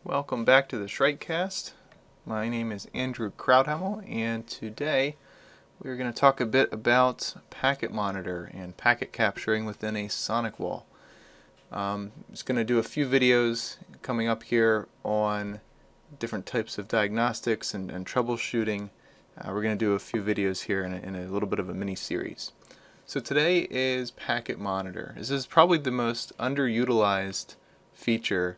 Welcome back to the ShrikeCast. My name is Andrew Crouthamel, and today we're going to talk a bit about packet monitor and packet capturing within a SonicWALL. I'm just going to do a few videos coming up here on different types of diagnostics and troubleshooting. We're going to do a few videos here in a little bit of a mini-series. So today is packet monitor. This is probably the most underutilized feature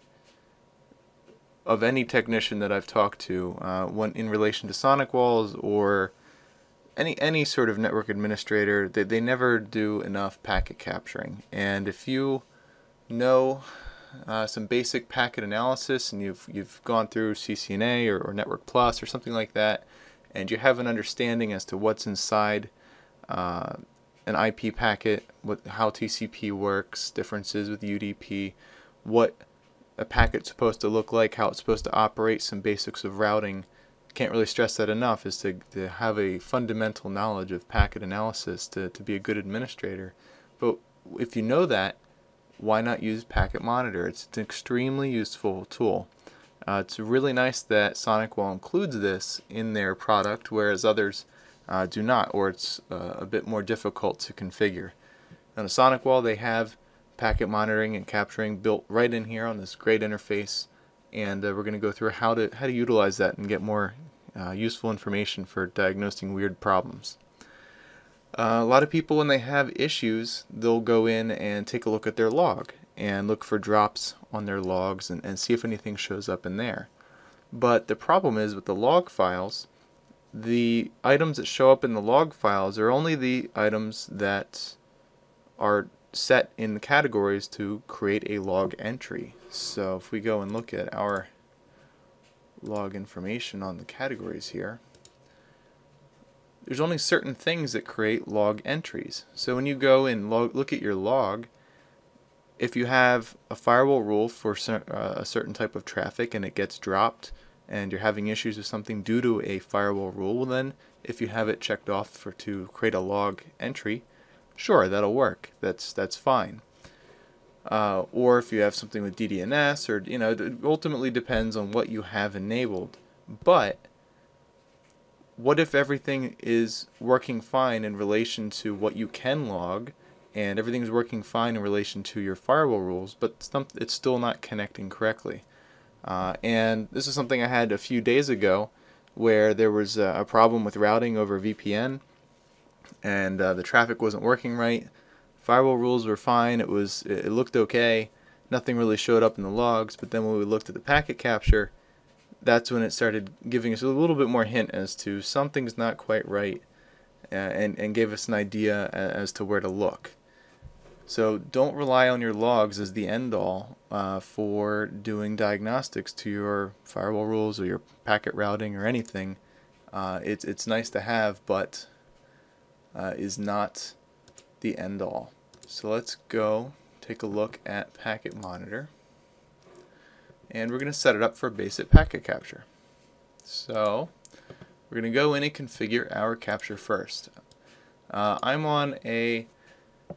of any technician that I've talked to when in relation to SonicWALLs or any sort of network administrator. They never do enough packet capturing. And if you know some basic packet analysis and you've gone through CCNA or Network Plus or something like that, and you have an understanding as to what's inside an IP packet, how TCP works, differences with UDP, what a packet's supposed to look like, how it's supposed to operate, some basics of routing. Can't really stress that enough, is to have a fundamental knowledge of packet analysis to be a good administrator. But if you know that, why not use packet monitor? It's an extremely useful tool. It's really nice that SonicWALL includes this in their product, whereas others do not, or it's a bit more difficult to configure. On a SonicWALL, they have packet monitoring and capturing built right in here on this great interface, and we're going to go through how to utilize that and get more useful information for diagnosing weird problems. A lot of people, when they have issues, they'll go in and take a look at their log and look for drops on their logs and see if anything shows up in there. But the problem is with the log files, the items that show up in the log files are only the items that are set in the categories to create a log entry. So if we go and look at our log information on the categories here, there's only certain things that create log entries. So when you go and look at your log, if you have a firewall rule for a certain type of traffic and it gets dropped and you're having issues with something due to a firewall rule, well then if you have it checked off to create a log entry, sure, that'll work. That's fine. Or if you have something with DDNS, or it ultimately depends on what you have enabled. But what if everything is working fine in relation to what you can log, and everything's working fine in relation to your firewall rules, but it's still not connecting correctly? And this is something I had a few days ago, where there was a problem with routing over VPN. And the traffic wasn't working right. Firewall rules were fine. It looked okay. Nothing really showed up in the logs. But then when we looked at the packet capture, that's when it started giving us a little bit more hint as to something's not quite right, and gave us an idea as to where to look. So don't rely on your logs as the end-all for doing diagnostics to your firewall rules or your packet routing or anything. It's nice to have, but is not the end-all. So let's go take a look at packet monitor, and we're going to set it up for basic packet capture. So we're going to go in and configure our capture first. I'm on a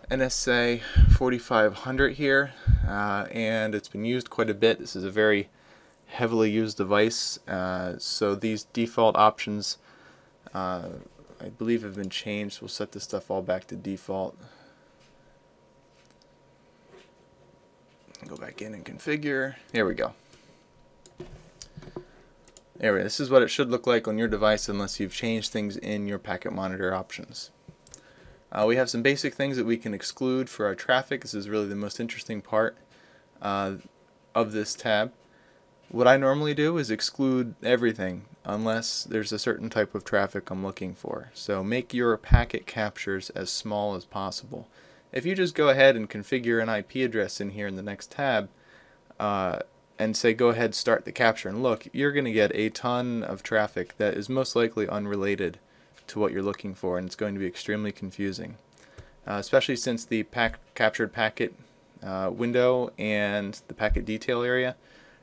NSA 4500 here, and it's been used quite a bit. This is a very heavily used device, so these default options I believe have been changed. We'll set this stuff all back to default. Go back in and configure. There we go. There we go. This is what it should look like on your device unless you've changed things in your packet monitor options. We have some basic things that we can exclude for our traffic. This is really the most interesting part of this tab. What I normally do is exclude everything unless there's a certain type of traffic I'm looking for. So make your packet captures as small as possible. If you just go ahead and configure an IP address in here in the next tab and say go ahead, start the capture and look, you're going to get a ton of traffic that is most likely unrelated to what you're looking for, and it's going to be extremely confusing. Especially since the captured packet window and the packet detail area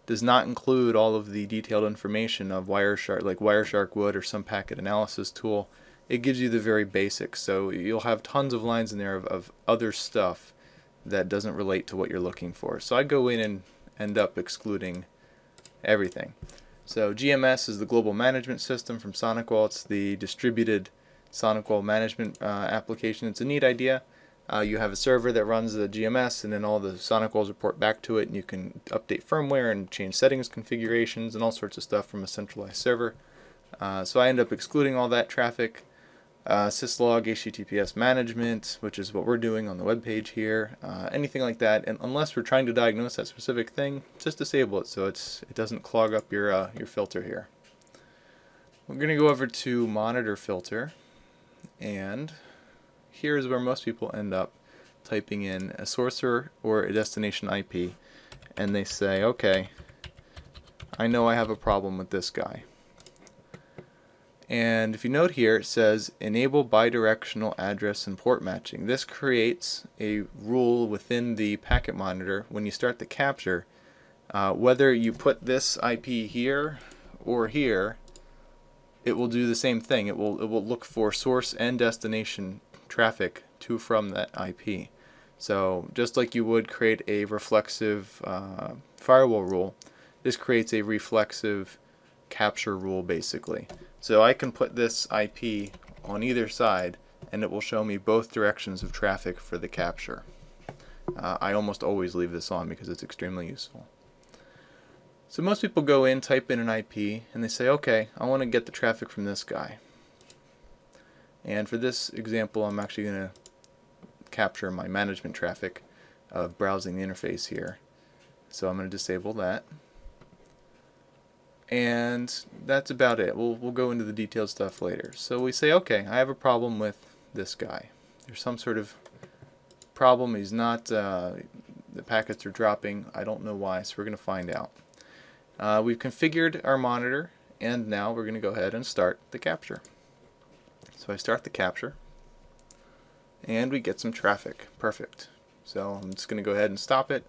does not include all of the detailed information of Wireshark, like Wireshark would, or some packet analysis tool. It gives you the very basics, so you'll have tons of lines in there of other stuff that doesn't relate to what you're looking for. So I go in and end up excluding everything. So GMS is the global management system from SonicWALL. It's the distributed SonicWALL management application. It's a neat idea. You have a server that runs the GMS, and then all the SonicWALLs report back to it, and you can update firmware and change settings, configurations, and all sorts of stuff from a centralized server. So I end up excluding all that traffic. syslog, HTTPS management, which is what we're doing on the web page here, anything like that. And unless we're trying to diagnose that specific thing, just disable it so it doesn't clog up your filter here. We're going to go over to monitor filter, and here's where most people end up typing in a source or a destination IP, and they say, okay, I know I have a problem with this guy. And if you note here, it says enable bidirectional address and port matching. This creates a rule within the packet monitor when you start the capture. Whether you put this IP here or here, it will do the same thing. It will look for source and destination traffic to from that IP. So just like you would create a reflexive firewall rule, this creates a reflexive capture rule basically. So I can put this IP on either side and it will show me both directions of traffic for the capture. I almost always leave this on because it's extremely useful. So most people go in, type in an IP, and they say, okay, I want to get the traffic from this guy. And for this example, I'm actually going to capture my management traffic of browsing the interface here. So I'm going to disable that. And that's about it. We'll go into the detailed stuff later. So we say, okay, I have a problem with this guy. There's some sort of problem. He's not, the packets are dropping. I don't know why, so we're going to find out. We've configured our monitor, and now we're going to go ahead and start the capture. So I start the capture, and we get some traffic. Perfect. So I'm just going to go ahead and stop it.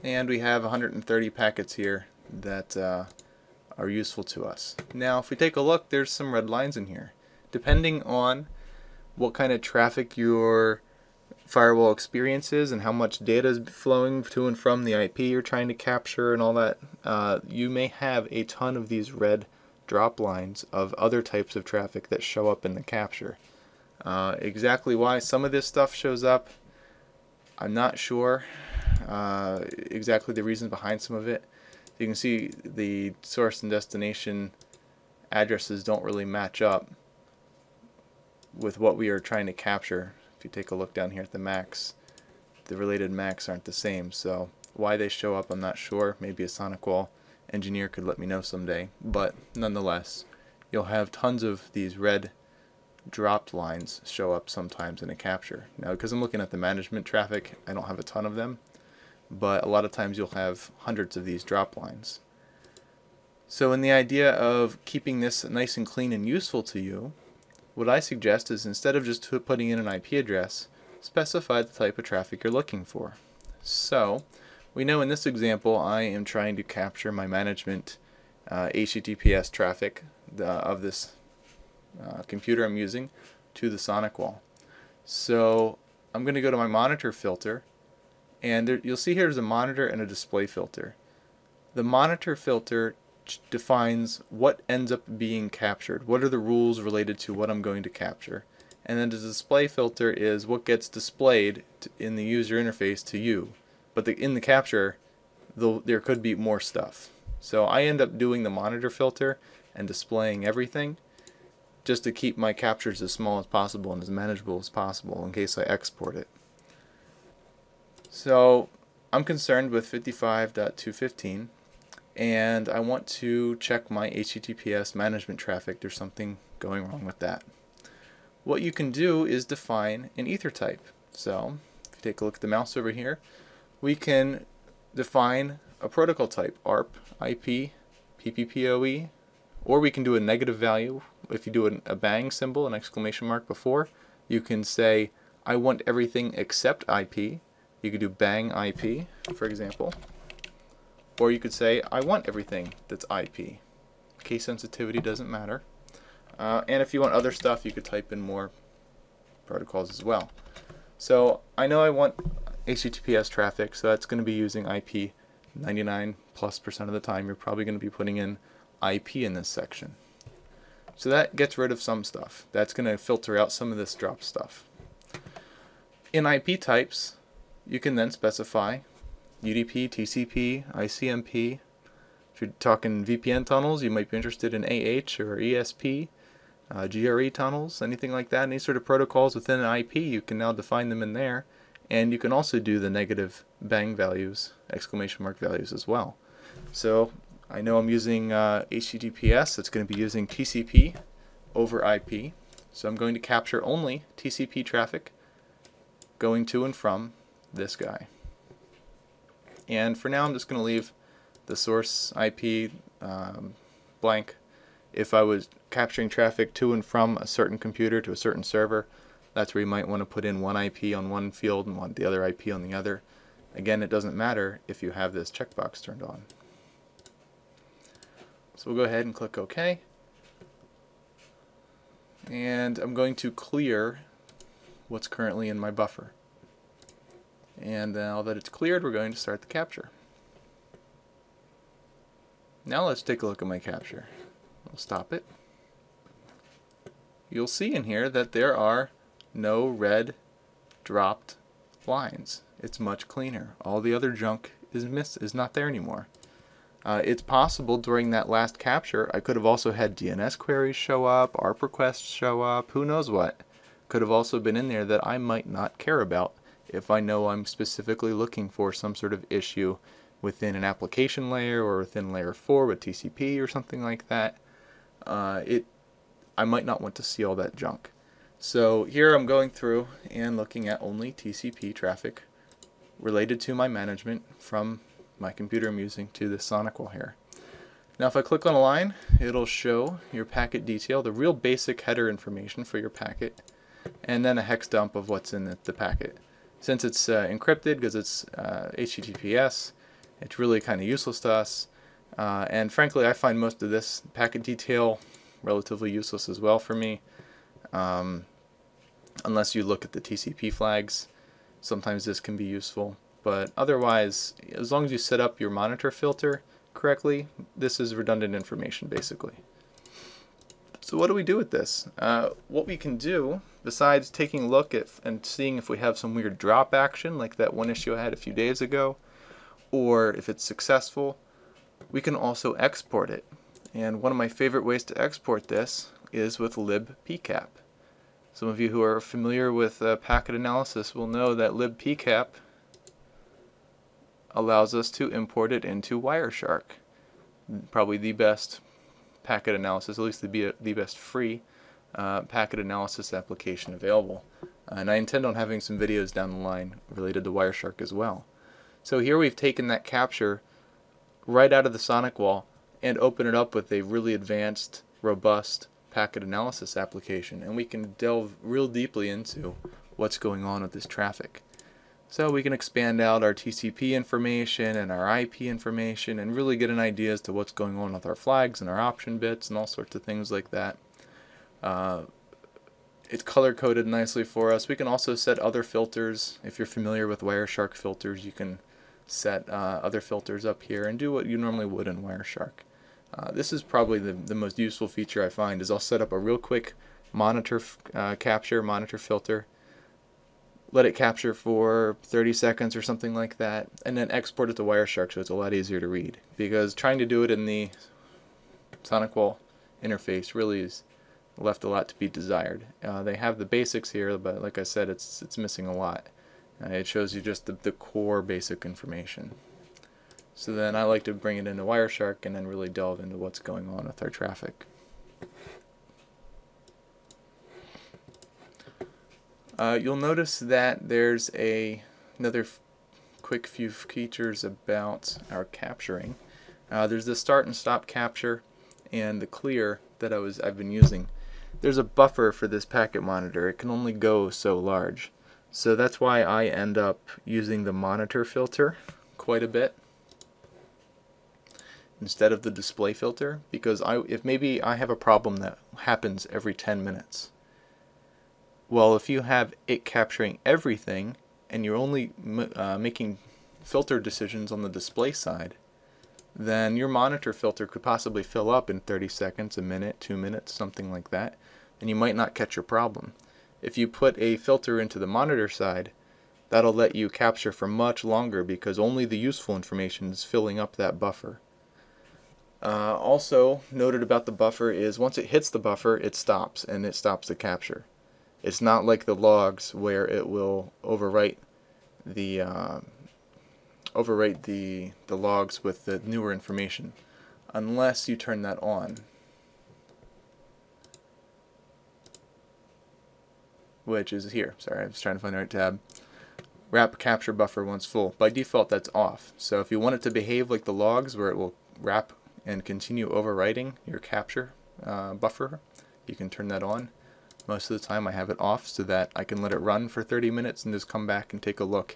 And we have 130 packets here that are useful to us. Now if we take a look, there's some red lines in here. Depending on what kind of traffic your firewall experiences and how much data is flowing to and from the IP you're trying to capture and all that, you may have a ton of these red drop lines of other types of traffic that show up in the capture. Exactly why some of this stuff shows up, I'm not sure. Exactly the reason behind some of it. You can see the source and destination addresses don't really match up with what we are trying to capture. If you take a look down here at the MACs, the related MACs aren't the same. So why they show up, I'm not sure. Maybe a SonicWALL engineer could let me know someday. But nonetheless, you'll have tons of these red dropped lines show up sometimes in a capture. Now because I'm looking at the management traffic, I don't have a ton of them, but a lot of times you'll have hundreds of these drop lines. So in the idea of keeping this nice and clean and useful to you, what I suggest is instead of just putting in an IP address, specify the type of traffic you're looking for. So we know in this example I am trying to capture my management HTTPS traffic of this computer I'm using to the SonicWALL. So I'm going to go to my monitor filter, and you'll see here's a monitor and a display filter. The monitor filter defines what ends up being captured. What are the rules related to what I'm going to capture? And then the display filter is what gets displayed in the user interface to you. But in the capture, there could be more stuff. So I end up doing the monitor filter and displaying everything, just to keep my captures as small as possible and as manageable as possible in case I export it. So I'm concerned with 55.215, and I want to check my HTTPS management traffic. There's something going wrong with that. What you can do is define an ether type. So if you take a look at the mouse over here, we can define a protocol type, ARP, IP, PPPoE, or we can do a negative value. If you do a bang symbol, an exclamation mark before, you can say, I want everything except IP. You could do bang IP, for example. Or you could say, I want everything that's IP. Case sensitivity doesn't matter. And if you want other stuff, you could type in more protocols as well. So I know I want HTTPS traffic, so that's going to be using IP 99+% of the time you're probably going to be putting in IP in this section. So that gets rid of some stuff. That's going to filter out some of this drop stuff. In IP types, you can then specify UDP, TCP, ICMP. If you're talking VPN tunnels, you might be interested in AH or ESP, GRE tunnels, anything like that. Any sort of protocols within an IP, you can now define them in there. And you can also do the negative bang values, exclamation mark values as well. So I know I'm using HTTPS. It's going to be using TCP over IP. So I'm going to capture only TCP traffic going to and from this guy. And for now I'm just going to leave the source IP blank. If I was capturing traffic to and from a certain computer to a certain server, that's where you might want to put in one IP on one field and the other IP on the other. Again, it doesn't matter if you have this checkbox turned on. So we'll go ahead and click OK. And I'm going to clear what's currently in my buffer. And now that it's cleared, we're going to start the capture. Now let's take a look at my capture. We'll stop it. You'll see in here that there are no red dropped lines. It's much cleaner. All the other junk is not there anymore. It's possible during that last capture I could have also had DNS queries show up, ARP requests show up, who knows what could have also been in there that I might not care about if I know I'm specifically looking for some sort of issue within an application layer or within layer 4 with TCP or something like that. I might not want to see all that junk. So here I'm going through and looking at only TCP traffic related to my management from my computer I'm using to the SonicWALL here. Now if I click on a line, it'll show your packet detail, the real basic header information for your packet, and then a hex dump of what's in the packet. Since it's encrypted because it's HTTPS, it's really kind of useless to us. And frankly, I find most of this packet detail relatively useless as well for me. Unless you look at the TCP flags, sometimes this can be useful. But otherwise, as long as you set up your monitor filter correctly, this is redundant information basically. So what do we do with this? What we can do, besides taking a look at and seeing if we have some weird drop action like that one issue I had a few days ago, or if it's successful, we can also export it. And one of my favorite ways to export this is with libpcap. Some of you who are familiar with packet analysis will know that libpcap allows us to import it into Wireshark. Probably the best packet analysis, at least the best free packet analysis application available. And I intend on having some videos down the line related to Wireshark as well. So here we've taken that capture right out of the SonicWALL and open it up with a really advanced, robust packet analysis application, and we can delve real deeply into what's going on with this traffic. So we can expand out our TCP information and our IP information and really get an idea as to what's going on with our flags and our option bits and all sorts of things like that. It's color coded nicely for us. We can also set other filters. If you're familiar with Wireshark filters, you can set other filters up here and do what you normally would in Wireshark. This is probably the most useful feature I find, is I'll set up a real quick monitor monitor filter, let it capture for 30 seconds or something like that, and then export it to Wireshark so it's a lot easier to read. Because trying to do it in the SonicWALL interface really is left a lot to be desired. They have the basics here, but like I said, it's missing a lot. It shows you just the core basic information. So then I like to bring it into Wireshark and then really delve into what's going on with our traffic. You'll notice that there's another quick few features about our capturing. There's the start and stop capture and the clear that I've been using. There's a buffer for this packet monitor. It can only go so large. So that's why I end up using the monitor filter quite a bit instead of the display filter, because if maybe I have a problem that happens every 10 minutes. Well, if you have it capturing everything and you're only making filter decisions on the display side, then your monitor filter could possibly fill up in 30 seconds, a minute, 2 minutes, something like that, and you might not catch your problem. If you put a filter into the monitor side, that'll let you capture for much longer because only the useful information is filling up that buffer. Also noted about the buffer is once it hits the buffer, it stops, and it stops the capture. It's not like the logs where it will overwrite the logs with the newer information, unless you turn that on, which is here. Sorry, I was trying to find the right tab. Wrap capture buffer once full. By default, that's off. So if you want it to behave like the logs, where it will wrap and continue overwriting your capture buffer, you can turn that on. Most of the time I have it off so that I can let it run for 30 minutes and just come back and take a look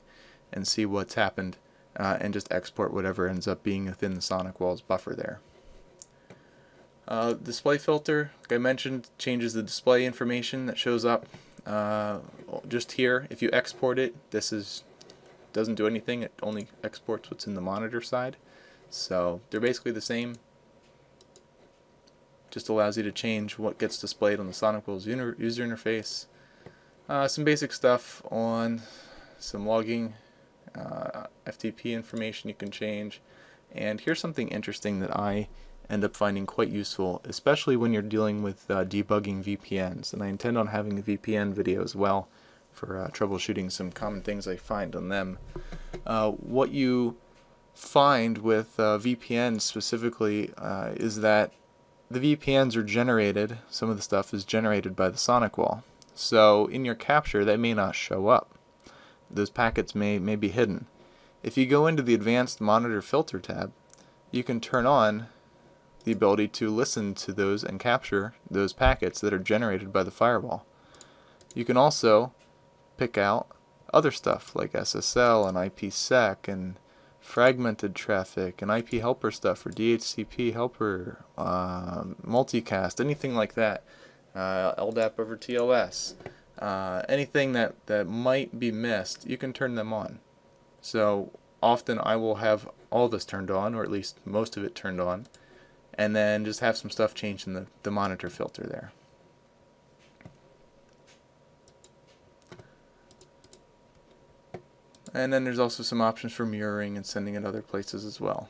and see what's happened, and just export whatever ends up being within the SonicWALL's buffer there. Display filter, like I mentioned, changes the display information that shows up just here. If you export it, doesn't do anything. It only exports what's in the monitor side. So they're basically the same. Just allows you to change what gets displayed on the SonicWALL's user interface. Some basic stuff on some logging, FTP information you can change. And here's something interesting that I end up finding quite useful, especially when you're dealing with debugging VPNs. And I intend on having a VPN video as well for troubleshooting some common things I find on them. What you find with VPNs specifically is that the VPNs are generated, some of the stuff is generated by the SonicWALL. So in your capture, that may not show up. Those packets may be hidden. If you go into the Advanced Monitor Filter tab, you can turn on the ability to listen to those and capture those packets that are generated by the firewall. You can also pick out other stuff like SSL and IPsec and fragmented traffic and IP helper stuff or DHCP helper, multicast, anything like that, LDAP over TLS, anything that might be missed, you can turn them on. So often I will have all this turned on, or at least most of it turned on, and then just have some stuff changed in the monitor filter there. And then there's also some options for mirroring and sending it other places as well.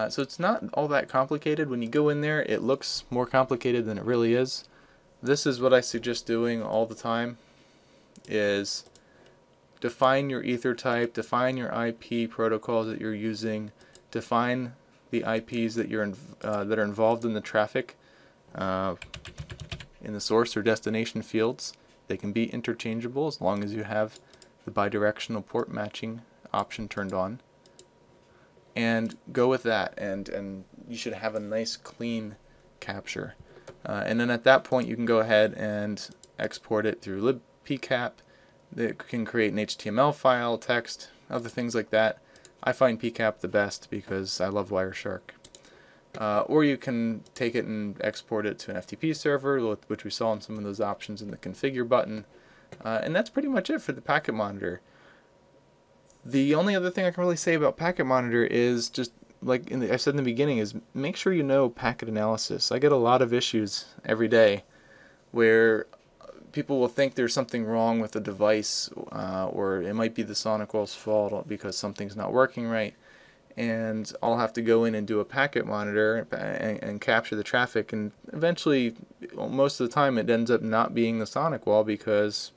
So it's not all that complicated. When you go in there, it looks more complicated than it really is. This is what I suggest doing all the time, is define your ether type, define your IP protocols that you're using, define the IPs that that are involved in the traffic in the source or destination fields. They can be interchangeable as long as you have the bidirectional port matching option turned on, and go with that, and you should have a nice clean capture. And then at that point you can go ahead and export it through libpcap. That can create an HTML file, text, other things like that. I find pcap the best because I love Wireshark. Or you can take it and export it to an FTP server, which we saw in some of those options in the configure button. And that's pretty much it for the packet monitor. The only other thing I can really say about packet monitor is just like I said in the beginning, is make sure you know packet analysis. I get a lot of issues every day where people will think there's something wrong with the device, or it might be the SonicWALL's fault because something's not working right, and I'll have to go in and do a packet monitor and capture the traffic, and eventually, most of the time, it ends up not being the SonicWALL because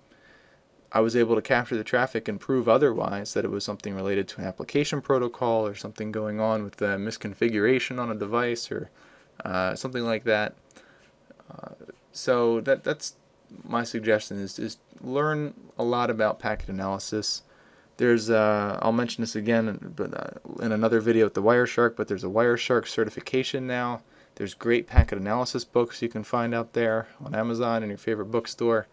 I was able to capture the traffic and prove otherwise, that it was something related to an application protocol or something going on with the misconfiguration on a device or something like that. So that's my suggestion, is learn a lot about packet analysis. There's I'll mention this again in another video with the Wireshark, but there's a Wireshark certification now. There's great packet analysis books you can find out there on Amazon and your favorite bookstore.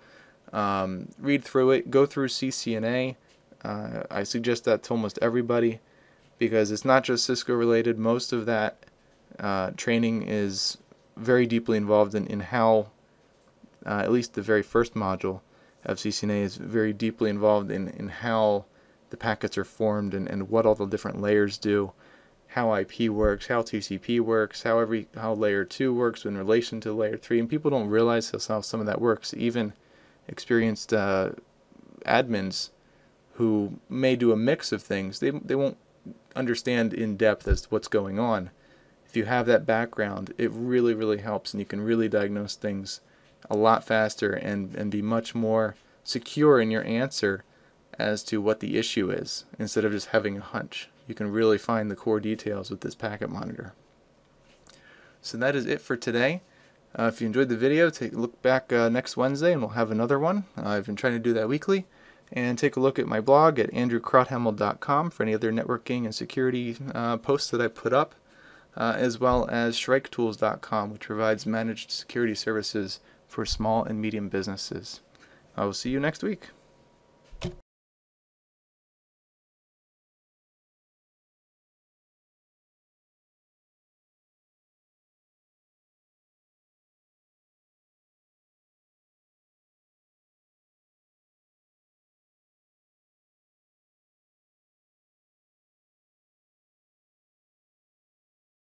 Read through it, go through CCNA. I suggest that to almost everybody because it's not just Cisco related. Most of that training is very deeply involved in how, at least the very first module of CCNA is very deeply involved in how the packets are formed and what all the different layers do, how IP works, how TCP works, how layer 2 works in relation to layer 3, and people don't realize how some of that works. Even experienced admins who may do a mix of things, they won't understand in depth as to what's going on. If you have that background, it really helps, and you can really diagnose things a lot faster and be much more secure in your answer as to what the issue is, instead of just having a hunch. You can really find the core details with this packet monitor. So that is it for today. If you enjoyed the video, take a look back next Wednesday and we'll have another one. I've been trying to do that weekly. And take a look at my blog at andrewcrouthamel.com for any other networking and security posts that I put up, as well as ShrikeTools.com, which provides managed security services for small and medium businesses. I will see you next week.